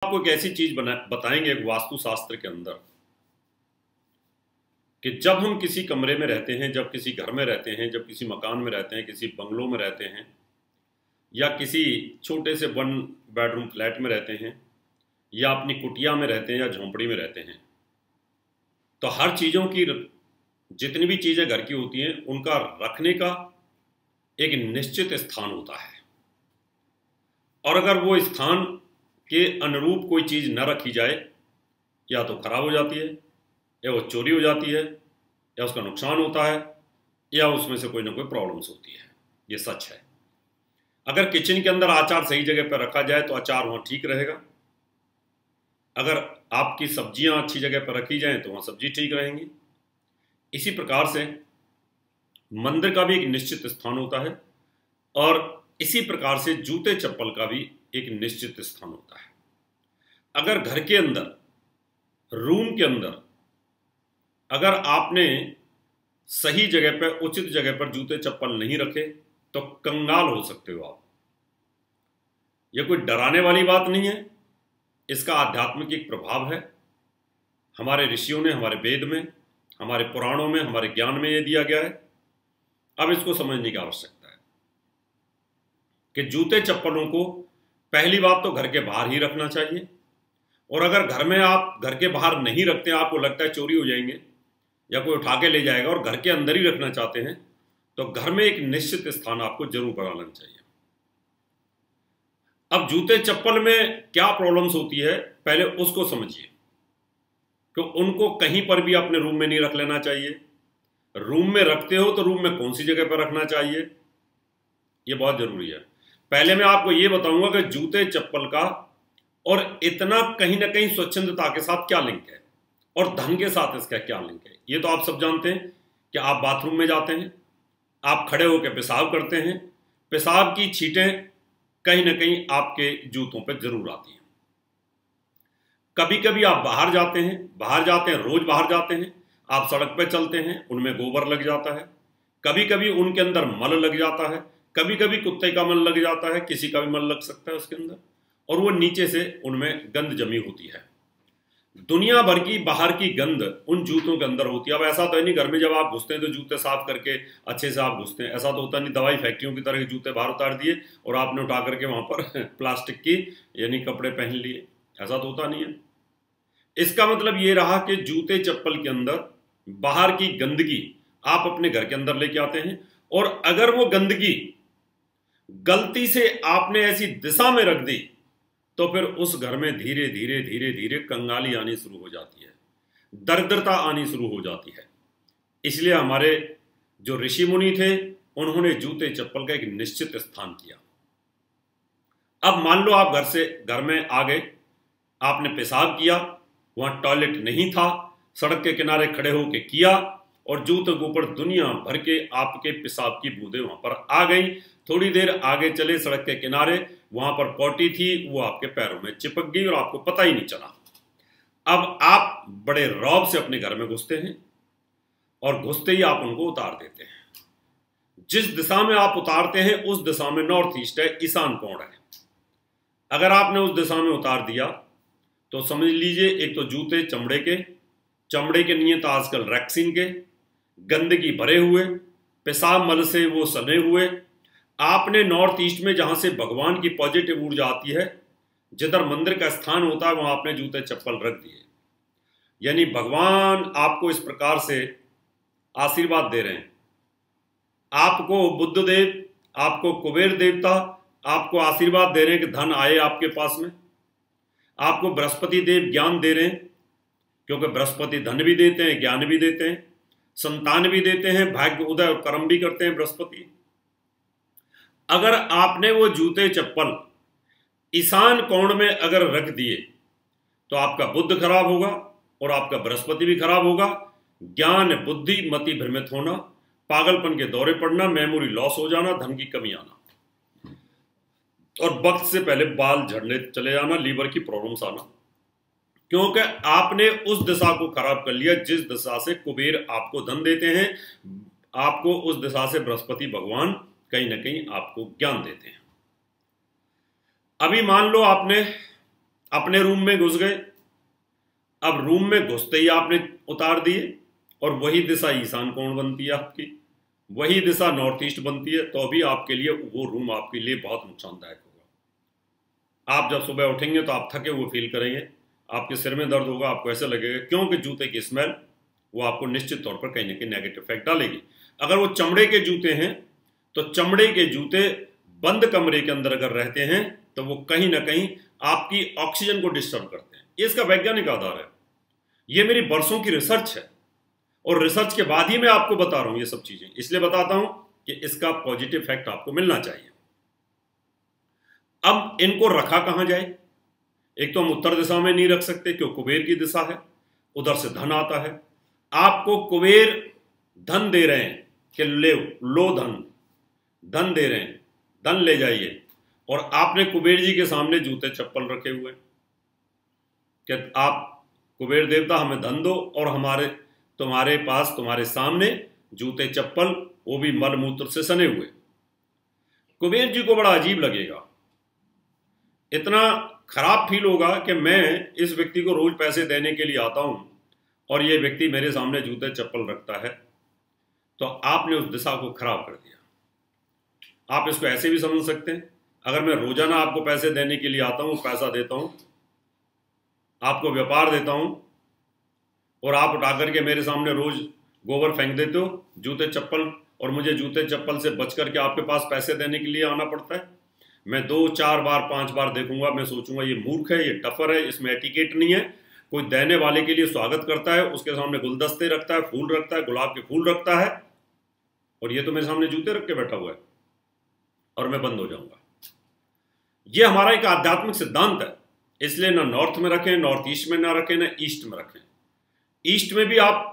आपको एक ऐसी चीज बताएंगे एक वास्तुशास्त्र के अंदर कि जब हम किसी कमरे में रहते हैं, जब किसी घर में रहते हैं, जब किसी मकान में रहते हैं, किसी बंगलों में रहते हैं या किसी छोटे से 1 बेडरूम फ्लैट में रहते हैं या अपनी कुटिया में रहते हैं या झोंपड़ी में रहते हैं, तो हर चीज़ों की जितनी भी चीज़ें घर की होती हैं उनका रखने का एक निश्चित स्थान होता है। और अगर वो स्थान के अनुरूप कोई चीज़ न रखी जाए या तो खराब हो जाती है या वो चोरी हो जाती है या उसका नुकसान होता है या उसमें से कोई ना कोई प्रॉब्लम्स होती है। ये सच है। अगर किचन के अंदर अचार सही जगह पर रखा जाए तो अचार वहाँ ठीक रहेगा। अगर आपकी सब्जियां अच्छी जगह पर रखी जाएं तो वहाँ सब्जी ठीक रहेंगी। इसी प्रकार से मंदिर का भी एक निश्चित स्थान होता है और इसी प्रकार से जूते चप्पल का भी एक निश्चित स्थान होता है। अगर घर के अंदर, रूम के अंदर अगर आपने सही जगह पर, उचित जगह पर जूते चप्पल नहीं रखे तो कंगाल हो सकते हो आप। यह कोई डराने वाली बात नहीं है, इसका आध्यात्मिक एक प्रभाव है। हमारे ऋषियों ने, हमारे वेद में, हमारे पुराणों में, हमारे ज्ञान में यह दिया गया है। अब इसको समझने की आवश्यकता है कि जूते चप्पलों को पहली बात तो घर के बाहर ही रखना चाहिए। और अगर घर में आप घर के बाहर नहीं रखते, आपको लगता है चोरी हो जाएंगे या कोई उठा के ले जाएगा और घर के अंदर ही रखना चाहते हैं, तो घर में एक निश्चित स्थान आपको जरूर बनाना चाहिए। अब जूते चप्पल में क्या प्रॉब्लम्स होती है पहले उसको समझिए कि उनको कहीं पर भी अपने रूम में नहीं रख लेना चाहिए। रूम में रखते हो तो रूम में कौन सी जगह पर रखना चाहिए, यह बहुत जरूरी है। पहले मैं आपको यह बताऊंगा कि जूते चप्पल का और इतना कहीं ना कहीं स्वच्छंदता के साथ क्या लिंक है और धन के साथ इसका क्या लिंक है। ये तो आप सब जानते हैं कि आप बाथरूम में जाते हैं, आप खड़े होकर पेशाब करते हैं, पेशाब की छींटें कहीं ना कहीं आपके जूतों पर जरूर आती हैं। कभी कभी आप बाहर जाते हैं, रोज बाहर जाते हैं, आप सड़क पर चलते हैं, उनमें गोबर लग जाता है, कभी कभी उनके अंदर मल लग जाता है, कभी कभी कुत्ते का मल लग जाता है, किसी का भी मल लग सकता है उसके अंदर, और वो नीचे से उनमें गंद जमी होती है। दुनिया भर की बाहर की गंद उन जूतों के अंदर होती है। अब ऐसा तो है नहीं घर में जब आप घुसते हैं तो जूते साफ करके अच्छे से आप घुसते हैं, ऐसा तो होता नहीं। दवाई फैक्ट्रियों की तरह के जूते बाहर उतार दिए और आपने उठा करके वहां पर प्लास्टिक की यानी कपड़े पहन लिए, ऐसा तो होता नहीं है। इसका मतलब ये रहा कि जूते चप्पल के अंदर बाहर की गंदगी आप अपने घर के अंदर लेके आते हैं, और अगर वो गंदगी गलती से आपने ऐसी दिशा में रख दी तो फिर उस घर में धीरे धीरे धीरे धीरे कंगाली आनी शुरू हो जाती है, दरिद्रता आनी शुरू हो जाती है। इसलिए हमारे जो ऋषि मुनि थे उन्होंने जूते चप्पल का एक निश्चित स्थान किया। अब मान लो आप घर में आ गए, आपने पेशाब किया, वहां टॉयलेट नहीं था, सड़क के किनारे खड़े होकर किया और जूतों के ऊपर दुनिया भर के आपके पेशाब की बूंदें वहां पर आ गई। थोड़ी देर आगे चले, सड़क के किनारे वहां पर पॉटी थी, वो आपके पैरों में चिपक गई और आपको पता ही नहीं चला। अब आप बड़े रौब से अपने घर में घुसते हैं और घुसते ही आप उनको उतार देते हैं। जिस दिशा में आप उतारते हैं उस दिशा में नॉर्थ ईस्ट है, ईशान कोण है। अगर आपने उस दिशा में उतार दिया तो समझ लीजिए एक तो जूते चमड़े के नहीं तो आजकल रैक्सीन के, गंदगी भरे हुए, पेशाब मल से वो सने हुए। आपने नॉर्थ ईस्ट में जहां से भगवान की पॉजिटिव ऊर्जा आती है, जिधर मंदिर का स्थान होता है, वहां आपने जूते चप्पल रख दिए। यानी भगवान आपको इस प्रकार से आशीर्वाद दे रहे हैं। आपको बुद्ध देव, आपको कुबेर देवता आपको आशीर्वाद दे रहे हैं कि धन आए आपके पास में। आपको बृहस्पति देव ज्ञान दे रहे हैं, क्योंकि बृहस्पति धन भी देते हैं, ज्ञान भी देते हैं, संतान भी देते हैं, भाग्य उदय और कर्म भी करते हैं बृहस्पति। अगर आपने वो जूते चप्पल ईशान कोण में अगर रख दिए तो आपका बुद्ध खराब होगा और आपका बृहस्पति भी खराब होगा। ज्ञान, बुद्धि, मति भ्रमित होना, पागलपन के दौरे पड़ना, मेमोरी लॉस हो जाना, धन की कमी आना और वक्त से पहले बाल झड़ने चले जाना, लीवर की प्रॉब्लम्स आना, क्योंकि आपने उस दिशा को खराब कर लिया जिस दिशा से कुबेर आपको धन देते हैं। आपको उस दिशा से बृहस्पति भगवान कहीं ना कहीं आपको ज्ञान देते हैं। अभी मान लो आपने अपने रूम में घुस गए। अब रूम में घुसते ही आपने उतार दिए और वही दिशा ईशान कोण बनती है आपकी, वही दिशा नॉर्थ ईस्ट बनती है, तो अभी आपके लिए वो रूम आपके लिए बहुत नुकसानदायक होगा। आप जब सुबह उठेंगे तो आप थके हुए फील करेंगे, आपके सिर में दर्द होगा, आपको ऐसा लगेगा, क्योंकि जूते की स्मेल वो आपको निश्चित तौर पर कहीं ना कहीं नेगेटिव इफेक्ट डालेगी। अगर वो चमड़े के जूते हैं तो चमड़े के जूते बंद कमरे के अंदर अगर रहते हैं तो वो कहीं ना कहीं आपकी ऑक्सीजन को डिस्टर्ब करते हैं। ये इसका वैज्ञानिक आधार है, ये मेरी बरसों की रिसर्च है और रिसर्च के बाद ही मैं आपको बता रहा हूं ये सब चीजें। इसलिए बताता हूं कि इसका पॉजिटिव इफेक्ट आपको मिलना चाहिए। अब इनको रखा कहां जाए? एक तो हम उत्तर दिशा में नहीं रख सकते क्योंकि कुबेर की दिशा है, उधर से धन आता है। आपको कुबेर धन दे रहे हैं कि लो धन दे रहे हैं, धन ले जाइए, और आपने कुबेर जी के सामने जूते चप्पल रखे हुए कि आप कुबेर देवता हमें धन दो, और तुम्हारे पास तुम्हारे सामने जूते चप्पल, वो भी मल मूत्र से सने हुए। कुबेर जी को बड़ा अजीब लगेगा, इतना खराब फील होगा कि मैं इस व्यक्ति को रोज पैसे देने के लिए आता हूं और ये व्यक्ति मेरे सामने जूते चप्पल रखता है। तो आपने उस दिशा को खराब कर दिया। आप इसको ऐसे भी समझ सकते हैं, अगर मैं रोजाना आपको पैसे देने के लिए आता हूं, पैसा देता हूं, आपको व्यापार देता हूं, और आप उठा करके मेरे सामने रोज गोबर फेंक देते हो, जूते चप्पल, और मुझे जूते चप्पल से बच करके आपके पास पैसे देने के लिए आना पड़ता है। मैं 2, 4 बार 5 बार देखूंगा, मैं सोचूंगा ये मूर्ख है, ये टफर है, इसमें एटिकेट नहीं है। कोई देने वाले के लिए स्वागत करता है, उसके सामने गुलदस्ते रखता है, फूल रखता है, गुलाब के फूल रखता है, और ये तो मेरे सामने जूते रख के बैठा हुआ है, और मैं बंद हो जाऊंगा। ये हमारा एक आध्यात्मिक सिद्धांत है, इसलिए ना नॉर्थ में रखें, नॉर्थ ईस्ट में ना रखें, ना ईस्ट में रखें। ईस्ट में भी आप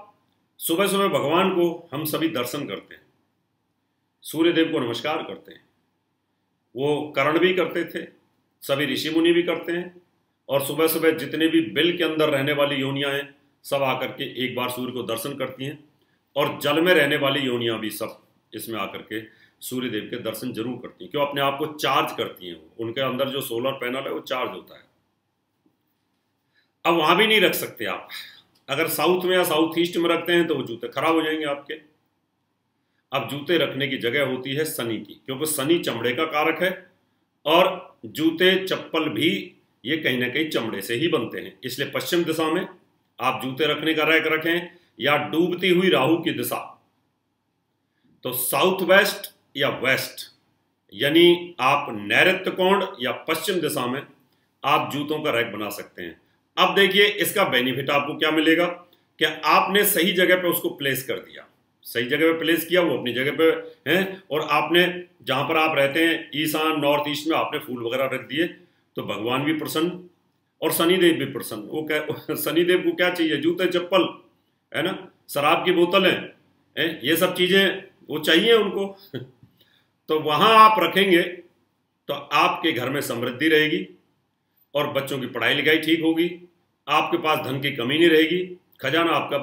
सुबह सुबह भगवान को हम सभी दर्शन करते हैं, सूर्य देव को नमस्कार करते हैं, वो कर्ण भी करते थे, सभी ऋषि मुनि भी करते हैं, और सुबह सुबह जितने भी बिल के अंदर रहने वाली योनियां हैं सब आकर के एक बार सूर्य को दर्शन करती हैं, और जल में रहने वाली योनियां भी सब इसमें आकर के सूर्य देव के दर्शन जरूर करती हैं, क्यों? अपने आप को चार्ज करती हैं। उनके अंदर जो सोलर पैनल है वो चार्ज होता है। अब वहां भी नहीं रख सकते आप, अगर साउथ में या साउथ ईस्ट में रखते हैं तो वो जूते खराब हो जाएंगे आपके। अब जूते रखने की जगह होती है शनि की, क्योंकि शनि चमड़े का कारक है, और जूते चप्पल भी ये कहीं ना कहीं चमड़े से ही बनते हैं। इसलिए पश्चिम दिशा में आप जूते रखने का रैक रखें, या डूबती हुई राहु की दिशा, तो साउथ वेस्ट या वेस्ट, यानी आप नैऋत्य कोण या पश्चिम दिशा में आप जूतों का रैक बना सकते हैं। अब देखिए इसका बेनिफिट आपको क्या मिलेगा कि आपने सही जगह पे उसको प्लेस कर दिया, सही जगह पे प्लेस किया, वो अपनी जगह पे है, और आपने जहां पर आप रहते हैं ईशान नॉर्थ ईस्ट में आपने फूल वगैरह रख दिए, तो भगवान भी प्रसन्न और शनिदेव भी प्रसन्न। वो क्या, शनिदेव को क्या चाहिए? जूते चप्पल, है ना, शराब की बोतलें, ये सब चीजें वो चाहिए उनको। तो वहां आप रखेंगे तो आपके घर में समृद्धि रहेगी, और बच्चों की पढ़ाई लिखाई ठीक होगी, आपके पास धन की कमी नहीं रहेगी, खजाना आपका